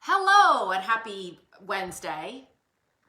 Hello and happy Wednesday.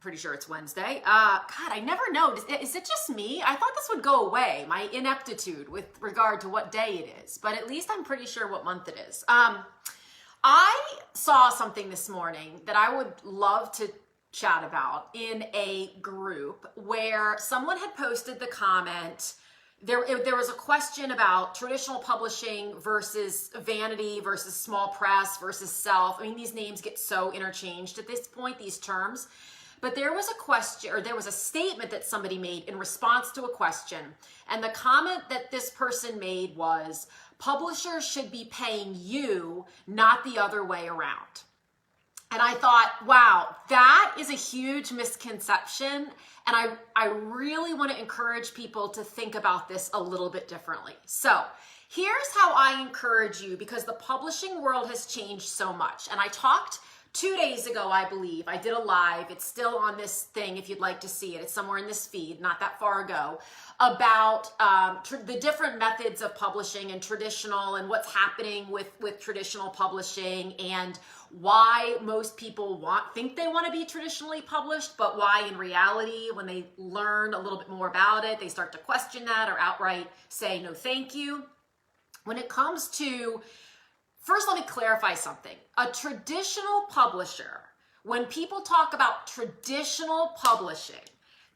Pretty sure it's Wednesday. God, I never know. Is it just me? I thought this would go away, my ineptitude with regard to what day it is, but at least I'm pretty sure what month it is. I saw something this morning that I would love to chat about in a group where someone had posted the comment. There was a question about traditional publishing versus vanity versus small press versus self. I mean, these names get so interchanged at this point, these terms. But there was a question, or there was a statement that somebody made in response to a question. And the comment that this person made was, publishers should be paying you, not the other way around. And I thought, wow, that is a huge misconception. And I really want to encourage people to think about this a little bit differently. So here's how I encourage you, because the publishing world has changed so much. And I talked 2 days ago, I believe, I did a live. It's still on this thing if you'd like to see it. It's somewhere in this feed, not that far ago, about the different methods of publishing and traditional and what's happening with traditional publishing and why most people think they want to be traditionally published, but why in reality, when they learn a little bit more about it, they start to question that or outright say, no, thank you. When it comes to First, let me clarify something. A traditional publisher, when people talk about traditional publishing,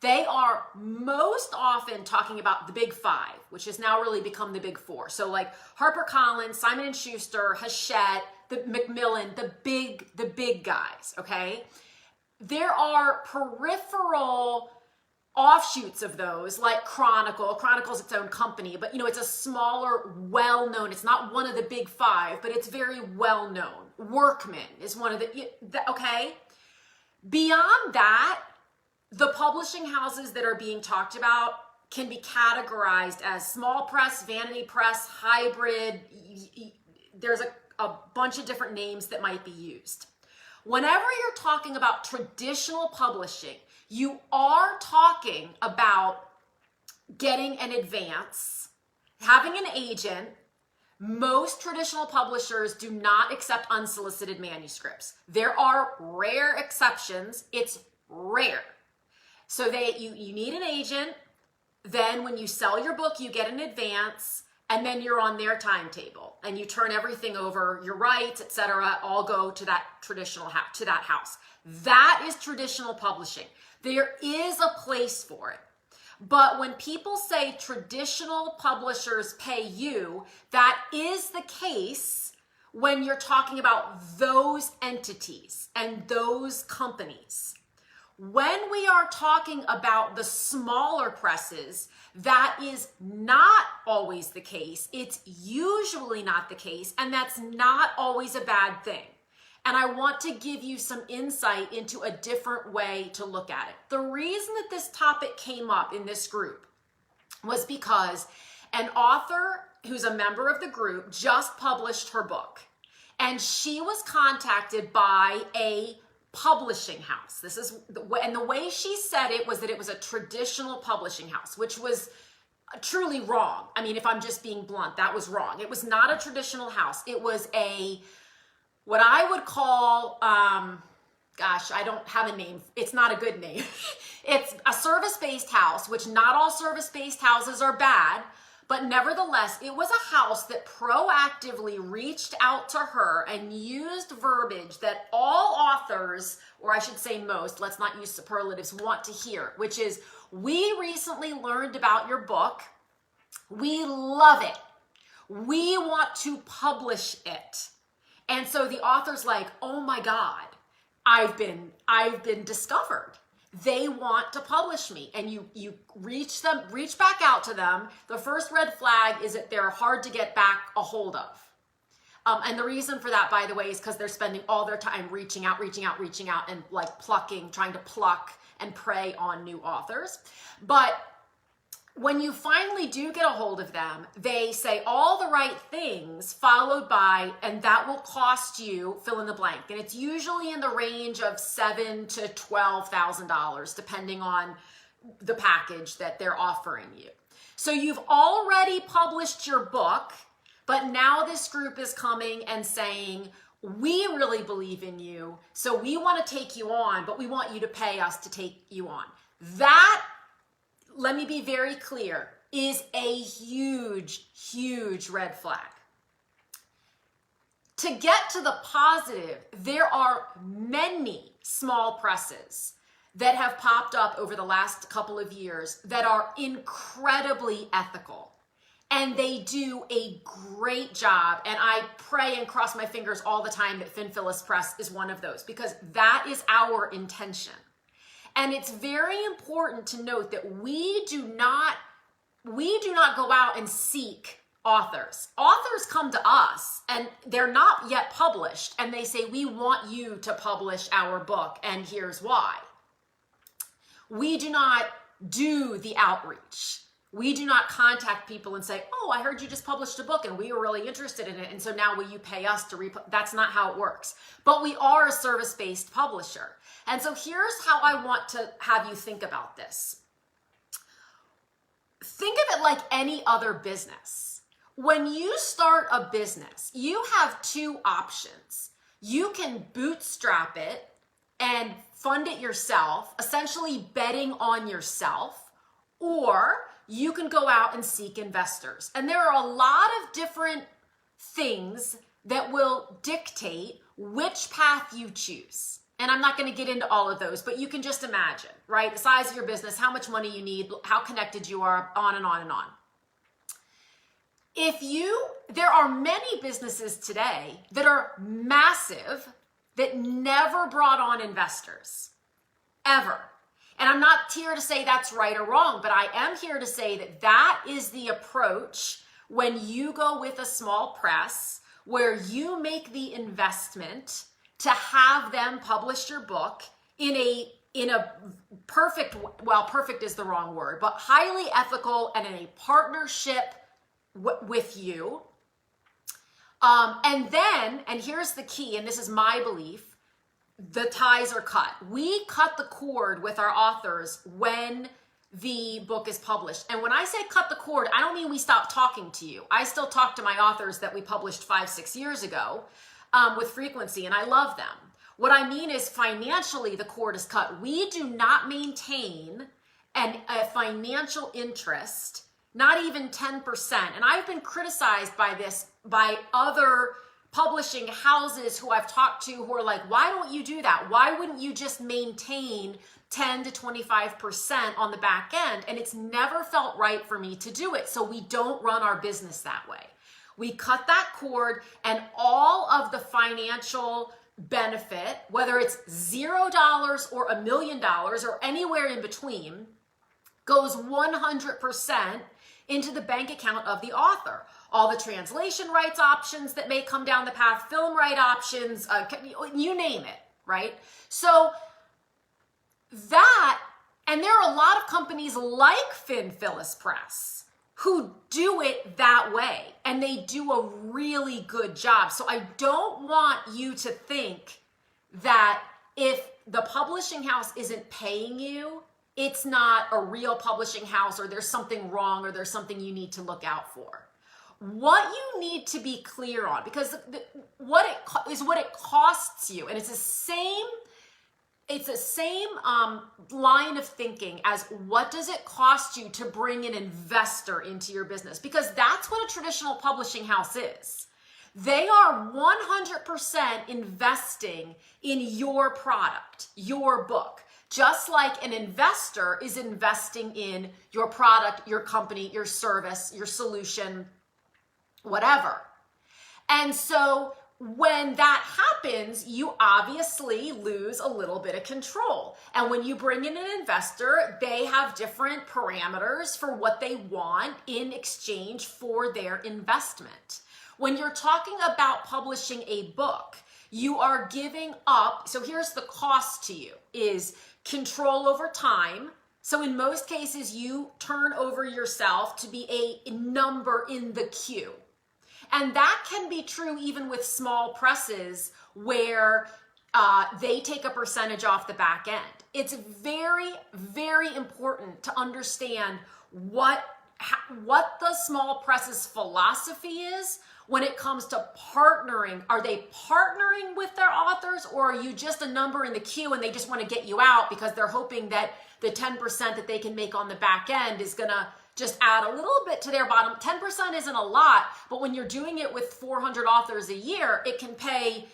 they are most often talking about the big five, which has now really become the big four. So like HarperCollins, Simon & Schuster, Hachette, the Macmillan, the big guys, okay? There are peripheral offshoots of those, like Chronicle's its own company, but it's a smaller, well-known, it's not one of the big five, but it's very well-known. Workman is one of okay? Beyond that, the publishing houses that are being talked about can be categorized as small press, vanity press, hybrid. There's a bunch of different names that might be used. Whenever you're talking about traditional publishing, you are talking about getting an advance, having an agent. Most traditional publishers do not accept unsolicited manuscripts. There are rare exceptions. It's rare. So you need an agent. Then when you sell your book, you get an advance, and then you're on their timetable and you turn everything over, your rights, etc., all go to that traditional to that house. That is traditional publishing. There is a place for it. But when people say traditional publishers pay you, that is the case when you're talking about those entities and those companies. When we are talking about the smaller presses, that is not always the case. It's usually not the case, and that's not always a bad thing. And I want to give you some insight into a different way to look at it. The reason that this topic came up in this group was because an author who's a member of the group just published her book, and she was contacted by a publishing house. And the way she said it was that it was a traditional publishing house, which was truly wrong. I mean, if I'm just being blunt, that was wrong. It was not a traditional house. It was what I would call, I don't have a name. It's not a good name. It's a service-based house, which not all service-based houses are bad, but nevertheless, it was a house that proactively reached out to her and used verbiage that all authors, or I should say most, let's not use superlatives, want to hear, which is, we recently learned about your book. We love it. We want to publish it. And so the author's like, oh my God, I've been discovered. They want to publish me. And you reach back out to them. The first red flag is that they're hard to get back a hold of. And the reason for that, by the way, is because they're spending all their time reaching out, and like trying to pluck and prey on new authors. But when you finally do get a hold of them, they say all the right things followed by, and that will cost you fill in the blank. And it's usually in the range of $7,000 to $12,000, depending on the package that they're offering you. So you've already published your book, but now this group is coming and saying, We really believe in you, so we want to take you on, but we want you to pay us to take you on. That, let me be very clear, is a huge, huge red flag. To get to the positive, there are many small presses that have popped up over the last couple of years that are incredibly ethical. And they do a great job. And I pray and cross my fingers all the time that Fin Phyllis Press is one of those, because that is our intention. And it's very important to note that we do not go out and seek authors. Authors come to us and they're not yet published, and they say, we want you to publish our book, and here's why. We do not do the outreach. We do not contact people and say, oh, I heard you just published a book and we were really interested in it, and so now will you pay us to That's not how it works. But we are a service-based publisher. And so here's how I want to have you think about this. Think of it like any other business. When you start a business, you have two options. You can bootstrap it and fund it yourself, essentially betting on yourself, or you can go out and seek investors. And there are a lot of different things that will dictate which path you choose. And I'm not going to get into all of those, but you can just imagine, right? The size of your business, how much money you need, how connected you are, on and on and on. There are many businesses today that are massive that never brought on investors, ever. And I'm not here to say that's right or wrong, but I am here to say that that is the approach when you go with a small press, where you make the investment to have them publish your book in a perfect, well, perfect is the wrong word, but highly ethical and in a partnership with you. And here's the key, and this is my belief, the ties are cut. We cut the cord with our authors when the book is published. And when I say cut the cord, I don't mean we stop talking to you. I still talk to my authors that we published 5-6 years ago with frequency, and I love them. What I mean is financially the cord is cut. We do not maintain a financial interest, not even 10%. And I've been criticized by this by other publishing houses who I've talked to who are like, why don't you do that? Why wouldn't you just maintain 10 to 25% on the back end? And it's never felt right for me to do it. So we don't run our business that way. We cut that cord, and all of the financial benefit, whether it's $0 or $1 million or anywhere in between, goes 100% into the bank account of the author. All the translation rights options that may come down the path, film right options, you name it, right? So that, and there are a lot of companies like Fin Phyllis Press who do it that way, and they do a really good job. So I don't want you to think that if the publishing house isn't paying you, it's not a real publishing house, or there's something wrong, or there's something you need to look out for. What you need to be clear on, because what it costs you, and it's the same line of thinking as what does it cost you to bring an investor into your business, because that's what a traditional publishing house is. They are 100% investing in your product, your book, just like an investor is investing in your product, your company, your service, your solution, whatever. And so when that happens, you obviously lose a little bit of control. And when you bring in an investor, they have different parameters for what they want in exchange for their investment. When you're talking about publishing a book, you are giving up. So here's the cost to you is control over time. So in most cases, you turn over yourself to be a number in the queue. And that can be true even with small presses where they take a percentage off the back end. It's very, very important to understand what the small press's philosophy is when it comes to partnering. Are they partnering with their authors, or are you just a number in the queue and they just want to get you out because they're hoping that the 10% that they can make on the back end is going to just add a little bit to their bottom? 10% isn't a lot, but when you're doing it with 400 authors a year, it can pay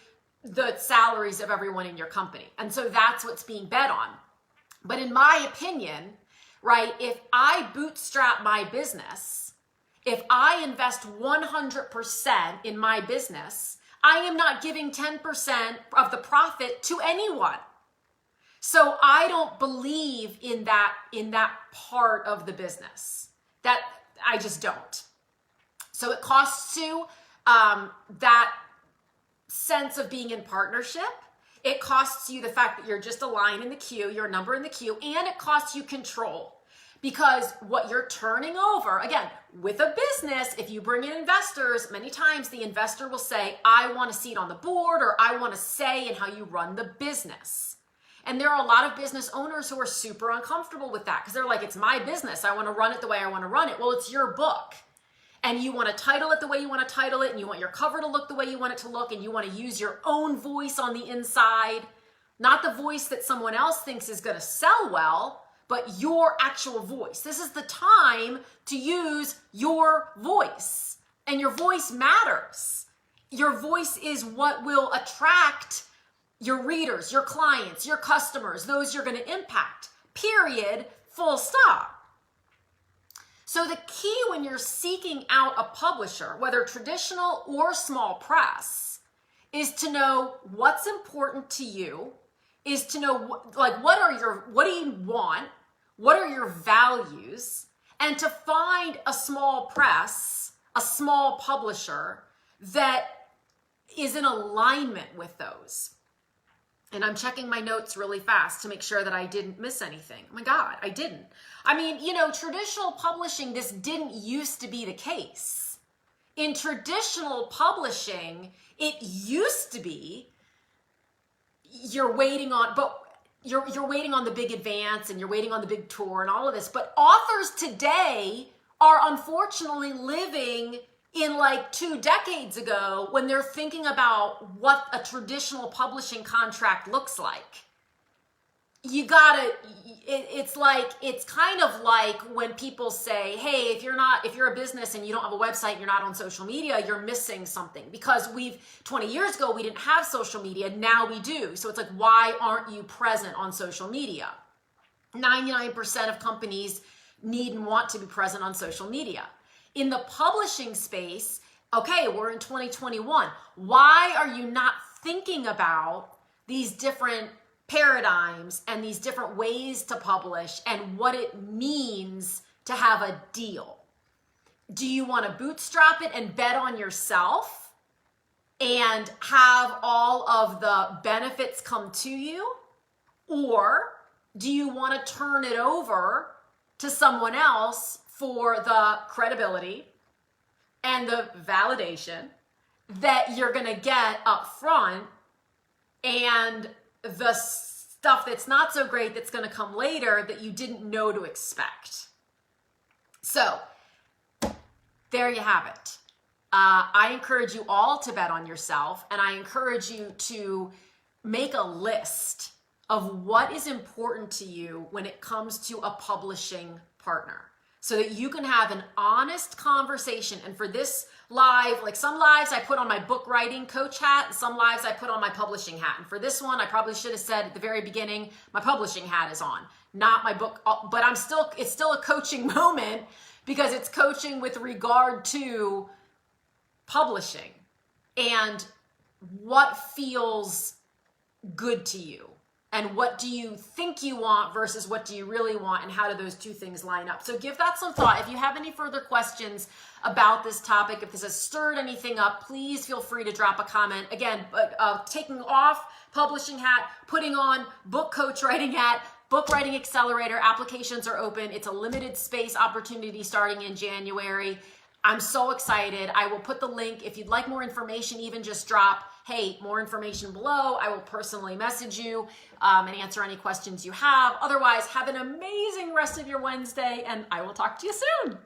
the salaries of everyone in your company. And so that's what's being bet on. But in my opinion, right, if I bootstrap my business, if I invest 100% in my business, I am not giving 10% of the profit to anyone. So I don't believe in that part of the business. That I just don't. So it costs you that sense of being in partnership. It costs you the fact that you're just a line in the queue, you're a number in the queue, and it costs you control. Because what you're turning over, again, with a business, if you bring in investors, many times the investor will say, I want a seat on the board, or I want a say in how you run the business. And there are a lot of business owners who are super uncomfortable with that because they're like, it's my business. I want to run it the way I want to run it. Well, it's your book. And you want to title it the way you want to title it, and you want your cover to look the way you want it to look, and you want to use your own voice on the inside, not the voice that someone else thinks is going to sell well, but your actual voice. This is the time to use your voice, and your voice matters. Your voice is what will attract your readers, your clients, your customers, those you're going to impact, period, full stop. So the key when you're seeking out a publisher, whether traditional or small press, is to know what's important to you, is to know what do you want, what are your values, and to find a small press, a small publisher that is in alignment with those. And I'm checking my notes really fast to make sure that I didn't miss anything. Oh my God, I didn't. I mean, traditional publishing, this didn't used to be the case. In traditional publishing, it used to be you're waiting on the big advance and you're waiting on the big tour and all of this. But authors today are unfortunately living in like 2 decades ago when they're thinking about what a traditional publishing contract looks like. It's kind of like when people say, hey, if you're a business and you don't have a website and you're not on social media, you're missing something. Because 20 years ago, we didn't have social media. Now we do. So it's like, why aren't you present on social media? 99% of companies need and want to be present on social media. In the publishing space, okay, we're in 2021. Why are you not thinking about these different paradigms and these different ways to publish and what it means to have a deal? Do you want to bootstrap it and bet on yourself and have all of the benefits come to you? Or do you want to turn it over to someone else for the credibility and the validation that you're going to get up front, and the stuff that's not so great that's going to come later that you didn't know to expect? So there you have it. I encourage you all to bet on yourself, and I encourage you to make a list of what is important to you when it comes to a publishing partner, so that you can have an honest conversation. And for this live, like some lives I put on my book writing coach hat, and some lives I put on my publishing hat. And for this one, I probably should have said at the very beginning, my publishing hat is on, not my book, but it's still a coaching moment because it's coaching with regard to publishing and what feels good to you. And what do you think you want versus what do you really want, and how do those two things line up? So give that some thought. If you have any further questions about this topic, if this has stirred anything up, please feel free to drop a comment. Again, taking off publishing hat, putting on book coach writing hat, book writing accelerator, applications are open. It's a limited space opportunity starting in January. I'm so excited. I will put the link. If you'd like more information, even just drop, hey, more information below. I will personally message you and answer any questions you have. Otherwise, have an amazing rest of your Wednesday, and I will talk to you soon.